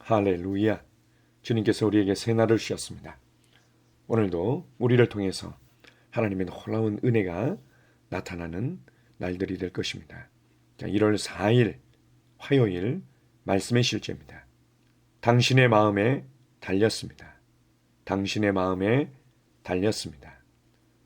할렐루야. 주님께서 우리에게 새 날을 주셨습니다. 오늘도 우리를 통해서 하나님의 놀라운 은혜가 나타나는 날들이 될 것입니다. 자, 1월 4일 화요일 말씀의 실제입니다. 당신의 마음에 달렸습니다. 당신의 마음에 달렸습니다.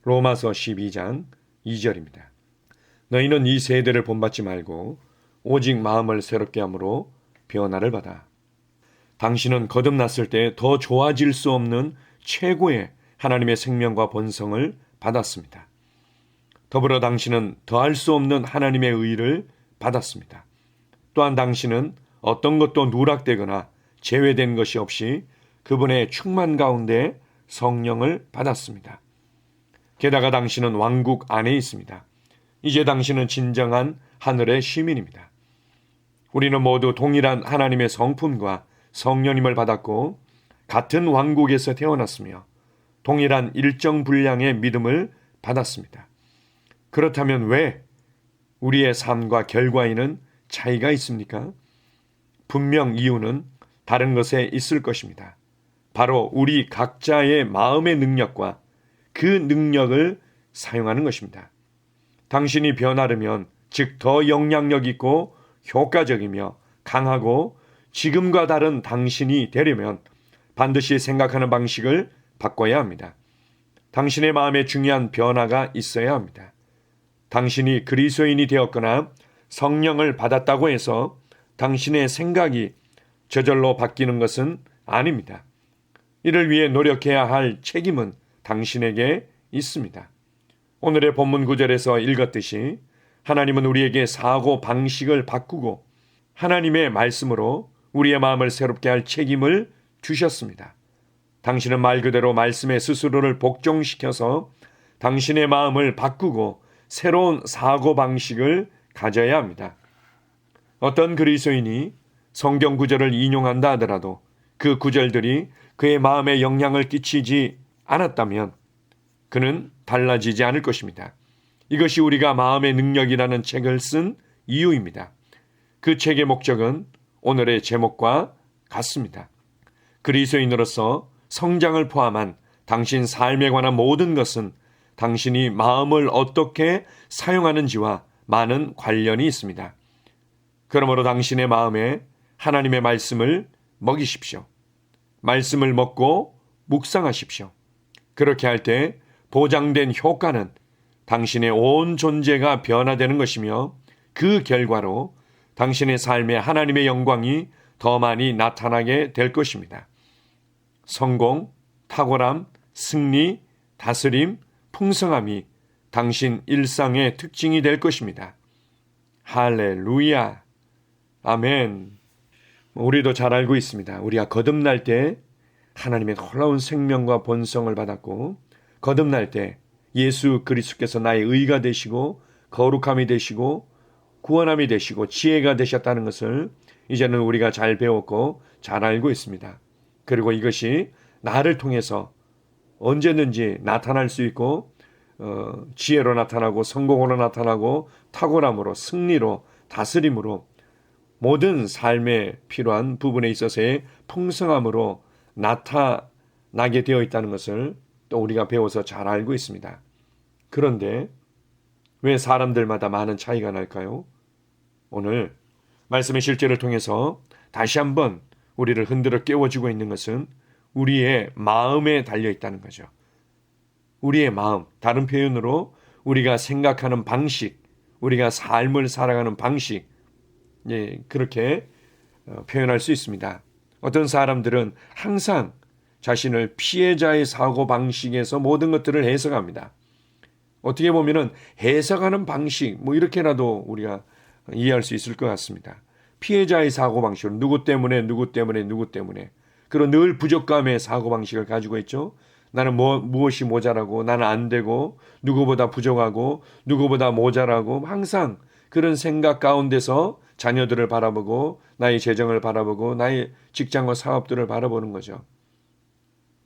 로마서 12장 2절입니다. 너희는 이 세대를 본받지 말고 오직 마음을 새롭게 함으로 변화를 받아. 당신은 거듭났을 때 더 좋아질 수 없는 최고의 하나님의 생명과 본성을 받았습니다. 더불어 당신은 더할 수 없는 하나님의 의를 받았습니다. 또한 당신은 어떤 것도 누락되거나 제외된 것이 없이 그분의 충만 가운데 성령을 받았습니다. 게다가 당신은 왕국 안에 있습니다. 이제 당신은 진정한 하늘의 시민입니다. 우리는 모두 동일한 하나님의 성품과 성령님을 받았고 같은 왕국에서 태어났으며 동일한 일정 분량의 믿음을 받았습니다. 그렇다면 왜 우리의 삶과 결과에는 차이가 있습니까? 분명 이유는 다른 것에 있을 것입니다. 바로 우리 각자의 마음의 능력과 그 능력을 사용하는 것입니다. 당신이 변하려면 즉 더 영향력 있고 효과적이며 강하고 지금과 다른 당신이 되려면 반드시 생각하는 방식을 바꿔야 합니다. 당신의 마음에 중요한 변화가 있어야 합니다. 당신이 그리스도인이 되었거나 성령을 받았다고 해서 당신의 생각이 저절로 바뀌는 것은 아닙니다. 이를 위해 노력해야 할 책임은 당신에게 있습니다. 오늘의 본문 구절에서 읽었듯이 하나님은 우리에게 사고 방식을 바꾸고 하나님의 말씀으로 우리의 마음을 새롭게 할 책임을 주셨습니다. 당신은 말 그대로 말씀의 스스로를 복종시켜서 당신의 마음을 바꾸고 새로운 사고방식을 가져야 합니다. 어떤 그리스도인이 성경 구절을 인용한다 하더라도 그 구절들이 그의 마음에 영향을 끼치지 않았다면 그는 달라지지 않을 것입니다. 이것이 우리가 마음의 능력이라는 책을 쓴 이유입니다. 그 책의 목적은 오늘의 제목과 같습니다. 그리스도인으로서 성장을 포함한 당신 삶에 관한 모든 것은 당신이 마음을 어떻게 사용하는지와 많은 관련이 있습니다. 그러므로 당신의 마음에 하나님의 말씀을 먹이십시오. 말씀을 먹고 묵상하십시오. 그렇게 할 때 보장된 효과는 당신의 온 존재가 변화되는 것이며 그 결과로 당신의 삶에 하나님의 영광이 더 많이 나타나게 될 것입니다. 성공, 탁월함, 승리, 다스림, 풍성함이 당신 일상의 특징이 될 것입니다. 할렐루야. 아멘. 우리도 잘 알고 있습니다. 우리가 거듭날 때 하나님의 놀라운 생명과 본성을 받았고 거듭날 때 예수 그리스도께서 나의 의가 되시고 거룩함이 되시고 구원함이 되시고 지혜가 되셨다는 것을 이제는 우리가 잘 배웠고 잘 알고 있습니다. 그리고 이것이 나를 통해서 언제든지 나타날 수 있고 지혜로 나타나고 성공으로 나타나고 탁월함으로 승리로 다스림으로 모든 삶에 필요한 부분에 있어서의 풍성함으로 나타나게 되어 있다는 것을 또 우리가 배워서 잘 알고 있습니다. 그런데 왜 사람들마다 많은 차이가 날까요? 오늘 말씀의 실제를 통해서 다시 한번 우리를 흔들어 깨워주고 있는 것은 우리의 마음에 달려 있다는 거죠. 우리의 마음, 다른 표현으로 우리가 생각하는 방식, 우리가 삶을 살아가는 방식, 그렇게 표현할 수 있습니다. 어떤 사람들은 항상 자신을 피해자의 사고방식에서 모든 것들을 해석합니다. 어떻게 보면은 해석하는 방식, 이렇게라도 우리가 이해할 수 있을 것 같습니다. 피해자의 사고방식은 누구 때문에. 그런 늘 부족감의 사고방식을 가지고 있죠. 나는 무엇이 모자라고, 나는 안 되고, 누구보다 부족하고, 누구보다 모자라고, 항상 그런 생각 가운데서 자녀들을 바라보고, 나의 재정을 바라보고, 나의 직장과 사업들을 바라보는 거죠.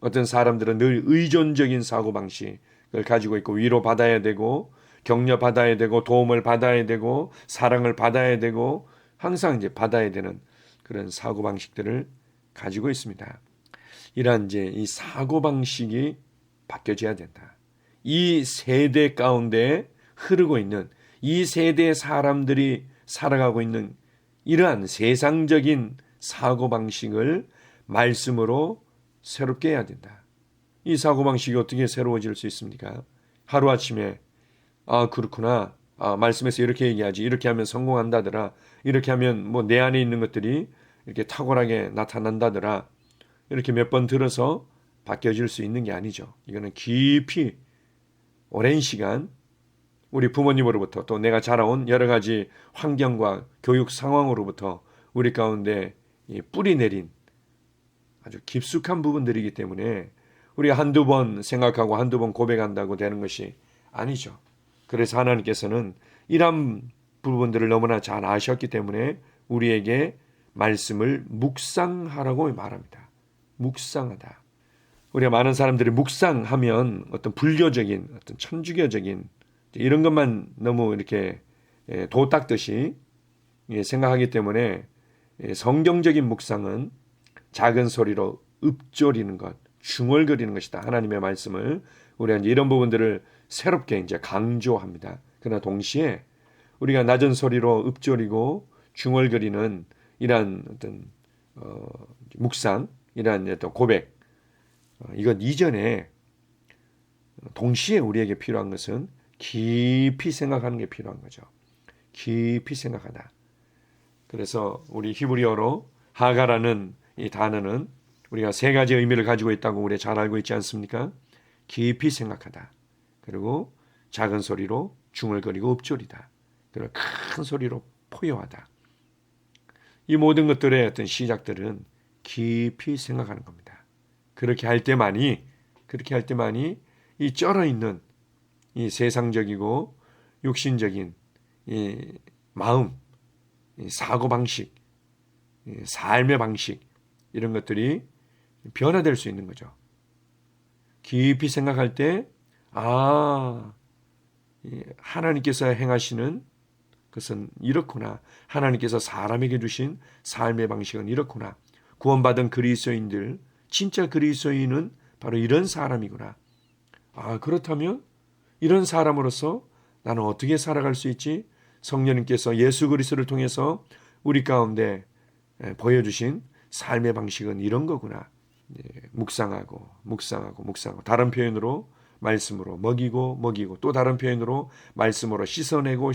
어떤 사람들은 늘 의존적인 사고방식을 가지고 있고, 위로받아야 되고, 격려받아야 되고, 도움을 받아야 되고, 사랑을 받아야 되고, 항상 이제 받아야 되는 그런 사고방식들을 가지고 있습니다. 이러한 이제 이 사고방식이 바뀌어져야 된다. 이 세대 가운데 흐르고 있는 이 세대의 사람들이 살아가고 있는 이러한 세상적인 사고방식을 말씀으로 새롭게 해야 된다. 이 사고방식이 어떻게 새로워질 수 있습니까? 하루아침에 그렇구나. 말씀에서 이렇게 얘기하지. 이렇게 하면 성공한다더라. 이렇게 하면 뭐 내 안에 있는 것들이 이렇게 탁월하게 나타난다더라. 이렇게 몇 번 들어서 바뀌어질 수 있는 게 아니죠. 이거는 깊이 오랜 시간 우리 부모님으로부터 또 내가 자라온 여러 가지 환경과 교육 상황으로부터 우리 가운데 뿌리 내린 아주 깊숙한 부분들이기 때문에 우리가 한두 번 생각하고 한두 번 고백한다고 되는 것이 아니죠. 그래서 하나님께서는 이런 부분들을 너무나 잘 아셨기 때문에 우리에게 말씀을 묵상하라고 말합니다. 묵상하다. 우리가 많은 사람들이 묵상하면 어떤 불교적인, 어떤 천주교적인 이런 것만 너무 이렇게 도 닦듯이 생각하기 때문에 성경적인 묵상은 작은 소리로 읊조리는 것, 중얼거리는 것이다. 하나님의 말씀을 우리가 이제 이런 부분들을 새롭게 이제 강조합니다. 그러나 동시에 우리가 낮은 소리로 읊조리고 중얼거리는 이러한 어떤 묵상, 이러한 어떤 고백, 이것 이전에 동시에 우리에게 필요한 것은 깊이 생각하는 게 필요한 거죠. 깊이 생각하다. 그래서 우리 히브리어로 하가라는 이 단어는 우리가 세 가지 의미를 가지고 있다고 우리 잘 알고 있지 않습니까? 깊이 생각하다. 그리고 작은 소리로 중얼거리고 읊조리다. 그리고 큰 소리로 포효하다. 이 모든 것들의 어떤 시작들은 깊이 생각하는 겁니다. 그렇게 할 때만이 이 쩔어 있는 이 세상적이고 육신적인 이 마음, 이 사고 방식, 이 삶의 방식 이런 것들이 변화될 수 있는 거죠. 깊이 생각할 때 하나님께서 행하시는 것은 이렇구나. 하나님께서 사람에게 주신 삶의 방식은 이렇구나. 구원받은 그리스도인들, 진짜 그리스도인은 바로 이런 사람이구나. 그렇다면 이런 사람으로서 나는 어떻게 살아갈 수 있지? 성령님께서 예수 그리스도를 통해서 우리 가운데 보여주신 삶의 방식은 이런 거구나. 묵상하고 다른 표현으로 말씀으로 먹이고 또 다른 표현으로 말씀으로 씻어내고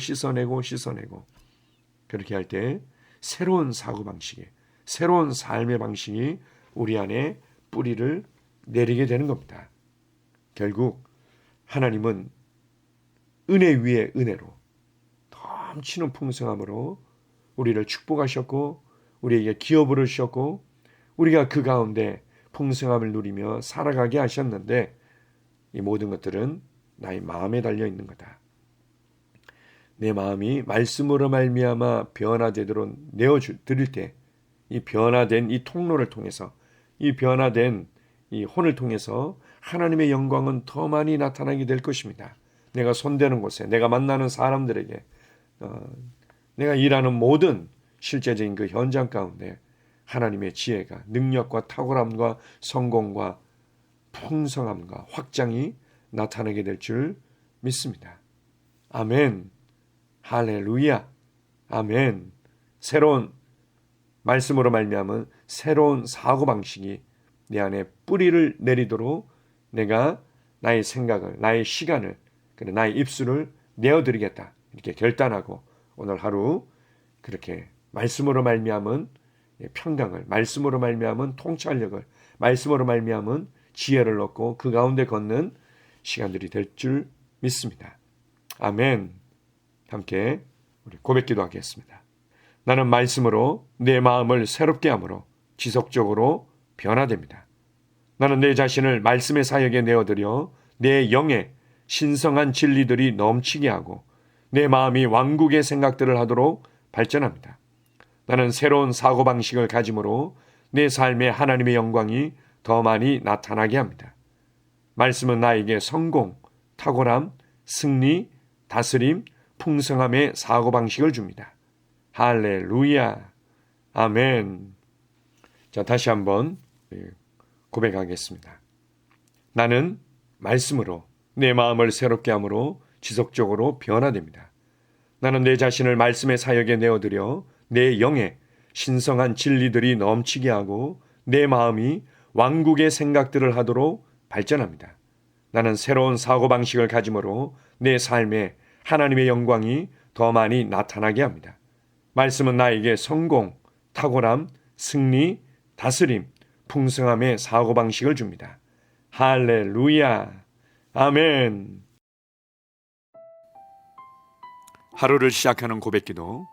그렇게 할 때 새로운 사고방식이 새로운 삶의 방식이 우리 안에 뿌리를 내리게 되는 겁니다. 결국 하나님은 은혜 위에 은혜로 넘치는 풍성함으로 우리를 축복하셨고 우리에게 기업을 주셨고 우리가 그 가운데 풍성함을 누리며 살아가게 하셨는데 이 모든 것들은 나의 마음에 달려 있는 거다. 내 마음이 말씀으로 말미암아 변화되도록 내어드릴 때 이 변화된 이 통로를 통해서 이 변화된 이 혼을 통해서 하나님의 영광은 더 많이 나타나게 될 것입니다. 내가 손대는 곳에 내가 만나는 사람들에게 내가 일하는 모든 실제적인 그 현장 가운데 하나님의 지혜가 능력과 탁월함과 성공과 풍성함과 확장이 나타나게 될 줄 믿습니다. 아멘. 할렐루야. 아멘. 새로운 말씀으로 말미암은 새로운 사고방식이 내 안에 뿌리를 내리도록 내가 나의 생각을 나의 시간을 그리고 나의 입술을 내어드리겠다 이렇게 결단하고 오늘 하루 그렇게 말씀으로 말미암은 평강을 말씀으로 말미암은 통찰력을 말씀으로 말미암은 지혜를 얻고 그 가운데 걷는 시간들이 될 줄 믿습니다. 아멘. 함께 우리 고백기도 하겠습니다. 나는 말씀으로 내 마음을 새롭게 함으로 지속적으로 변화됩니다. 나는 내 자신을 말씀의 사역에 내어드려 내 영에 신성한 진리들이 넘치게 하고 내 마음이 왕국의 생각들을 하도록 발전합니다. 나는 새로운 사고방식을 가짐으로 내 삶에 하나님의 영광이 더 많이 나타나게 합니다. 말씀은 나에게 성공, 탁월함, 승리, 다스림, 풍성함의 사고방식을 줍니다. 할렐루야. 아멘. 자, 다시 한번 고백하겠습니다. 나는 말씀으로 내 마음을 새롭게 함으로 지속적으로 변화됩니다. 나는 내 자신을 말씀의 사역에 내어드려 내 영에 신성한 진리들이 넘치게 하고 내 마음이 왕국의 생각들을 하도록 발전합니다. 나는 새로운 사고방식을 가짐으로 내 삶에 하나님의 영광이 더 많이 나타나게 합니다. 말씀은 나에게 성공, 탁월함, 승리, 다스림, 풍성함의 사고방식을 줍니다. 할렐루야! 아멘! 하루를 시작하는 고백기도.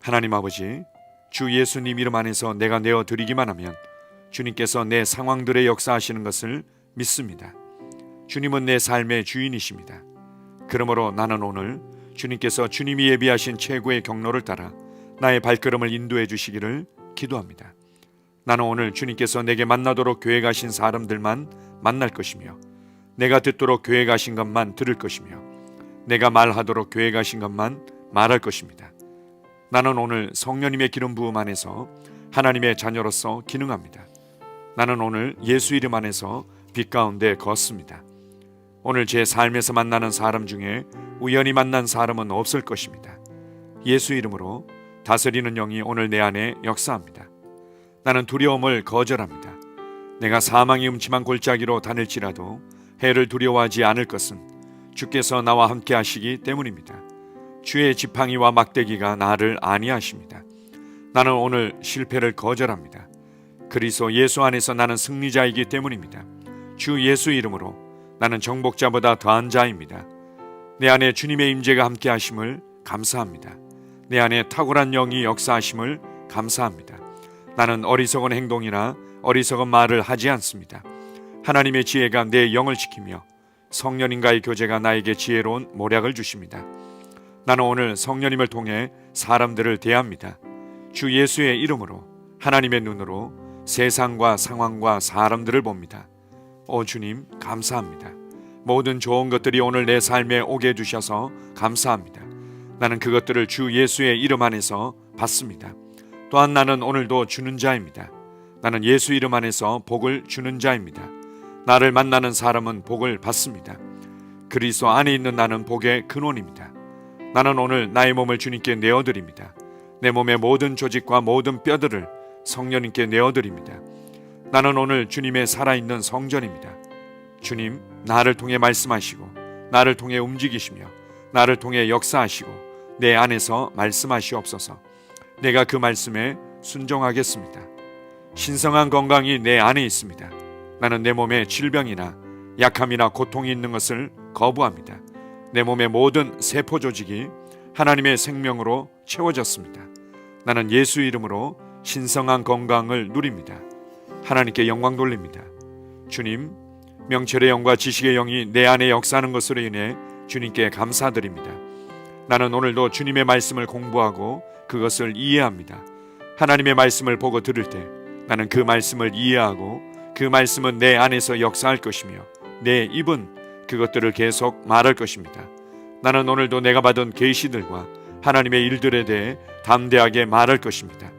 하나님 아버지, 주 예수님 이름 안에서 내가 내어드리기만 하면 주님께서 내 상황들의 역사하시는 것을 믿습니다. 주님은 내 삶의 주인이십니다. 그러므로 나는 오늘 주님께서 주님이 예비하신 최고의 경로를 따라 나의 발걸음을 인도해 주시기를 기도합니다. 나는 오늘 주님께서 내게 만나도록 계획하신 사람들만 만날 것이며, 내가 듣도록 계획하신 것만 들을 것이며, 내가 말하도록 계획하신 것만 말할 것입니다. 나는 오늘 성령님의 기름 부음 안에서 하나님의 자녀로서 기능합니다. 나는 오늘 예수 이름 안에서 빛 가운데 걷습니다. 오늘 제 삶에서 만나는 사람 중에 우연히 만난 사람은 없을 것입니다. 예수 이름으로 다스리는 영이 오늘 내 안에 역사합니다. 나는 두려움을 거절합니다. 내가 사망의 음침한 골짜기로 다닐지라도 해를 두려워하지 않을 것은 주께서 나와 함께 하시기 때문입니다. 주의 지팡이와 막대기가 나를 안위하십니다. 나는 오늘 실패를 거절합니다. 그리스도 예수 안에서 나는 승리자이기 때문입니다. 주 예수 이름으로 나는 정복자보다 더한 자입니다. 내 안에 주님의 임재가 함께 하심을 감사합니다. 내 안에 탁월한 영이 역사하심을 감사합니다. 나는 어리석은 행동이나 어리석은 말을 하지 않습니다. 하나님의 지혜가 내 영을 지키며 성령님과의 교제가 나에게 지혜로운 모략을 주십니다. 나는 오늘 성령님을 통해 사람들을 대합니다. 주 예수의 이름으로 하나님의 눈으로 세상과 상황과 사람들을 봅니다. 오 주님, 감사합니다. 모든 좋은 것들이 오늘 내 삶에 오게 해주셔서 감사합니다. 나는 그것들을 주 예수의 이름 안에서 받습니다. 또한 나는 오늘도 주는 자입니다. 나는 예수 이름 안에서 복을 주는 자입니다. 나를 만나는 사람은 복을 받습니다. 그리스도 안에 있는 나는 복의 근원입니다. 나는 오늘 나의 몸을 주님께 내어드립니다. 내 몸의 모든 조직과 모든 뼈들을 성령님께 내어드립니다. 나는 오늘 주님의 살아있는 성전입니다. 주님, 나를 통해 말씀하시고 나를 통해 움직이시며 나를 통해 역사하시고 내 안에서 말씀하시옵소서. 내가 그 말씀에 순종하겠습니다. 신성한 건강이 내 안에 있습니다. 나는 내 몸에 질병이나 약함이나 고통이 있는 것을 거부합니다. 내 몸의 모든 세포 조직이 하나님의 생명으로 채워졌습니다. 나는 예수 이름으로 신성한 건강을 누립니다. 하나님께 영광 돌립니다. 주님, 명철의 영과 지식의 영이 내 안에 역사하는 것으로 인해 주님께 감사드립니다. 나는 오늘도 주님의 말씀을 공부하고 그것을 이해합니다. 하나님의 말씀을 보고 들을 때 나는 그 말씀을 이해하고 그 말씀은 내 안에서 역사할 것이며 내 입은 그것들을 계속 말할 것입니다. 나는 오늘도 내가 받은 계시들과 하나님의 일들에 대해 담대하게 말할 것입니다.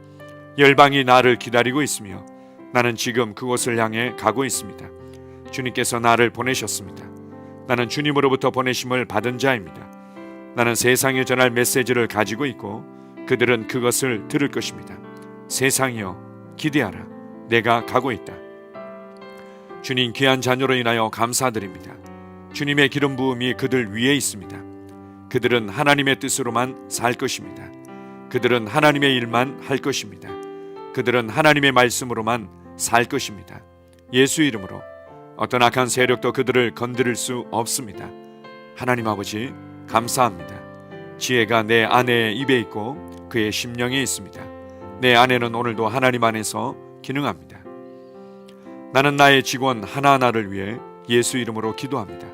열방이 나를 기다리고 있으며 나는 지금 그곳을 향해 가고 있습니다. 주님께서 나를 보내셨습니다. 나는 주님으로부터 보내심을 받은 자입니다. 나는 세상에 전할 메시지를 가지고 있고 그들은 그것을 들을 것입니다. 세상이여 기대하라. 내가 가고 있다. 주님 귀한 자녀로 인하여 감사드립니다. 주님의 기름 부음이 그들 위에 있습니다. 그들은 하나님의 뜻으로만 살 것입니다. 그들은 하나님의 일만 할 것입니다. 그들은 하나님의 말씀으로만 살 것입니다. 예수 이름으로 어떤 악한 세력도 그들을 건드릴 수 없습니다. 하나님 아버지 감사합니다. 지혜가 내 아내의 입에 있고 그의 심령에 있습니다. 내 아내는 오늘도 하나님 안에서 기능합니다. 나는 나의 직원 하나하나를 위해 예수 이름으로 기도합니다.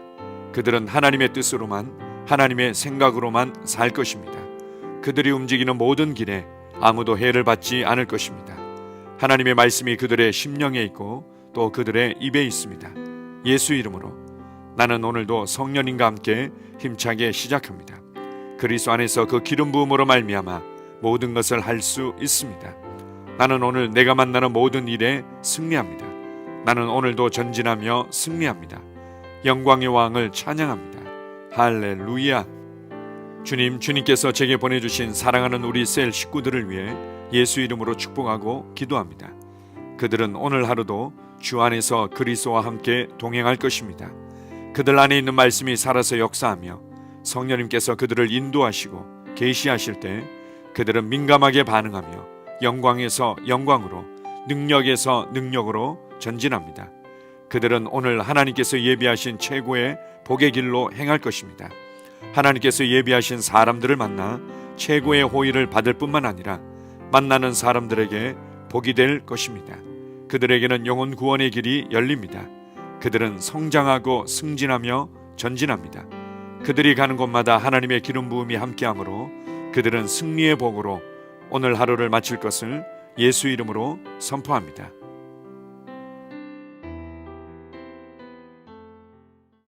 그들은 하나님의 뜻으로만 하나님의 생각으로만 살 것입니다. 그들이 움직이는 모든 길에 아무도 해를 받지 않을 것입니다. 하나님의 말씀이 그들의 심령에 있고 또 그들의 입에 있습니다. 예수 이름으로 나는 오늘도 성령님과 함께 힘차게 시작합니다. 그리스도 안에서 그 기름 부음으로 말미암아 모든 것을 할 수 있습니다. 나는 오늘 내가 만나는 모든 일에 승리합니다. 나는 오늘도 전진하며 승리합니다. 영광의 왕을 찬양합니다. 할렐루야. 주님께서 제게 보내주신 사랑하는 우리 셀 식구들을 위해 예수 이름으로 축복하고 기도합니다. 그들은 오늘 하루도 주 안에서 그리스도와 함께 동행할 것입니다. 그들 안에 있는 말씀이 살아서 역사하며 성령님께서 그들을 인도하시고 계시하실 때 그들은 민감하게 반응하며 영광에서 영광으로, 능력에서 능력으로 전진합니다. 그들은 오늘 하나님께서 예비하신 최고의 복의 길로 행할 것입니다. 하나님께서 예비하신 사람들을 만나 최고의 호의를 받을 뿐만 아니라 만나는 사람들에게 복이 될 것입니다. 그들에게는 영혼 구원의 길이 열립니다. 그들은 성장하고 승진하며 전진합니다. 그들이 가는 곳마다 하나님의 기름 부음이 함께하므로 그들은 승리의 복으로 오늘 하루를 마칠 것을 예수 이름으로 선포합니다.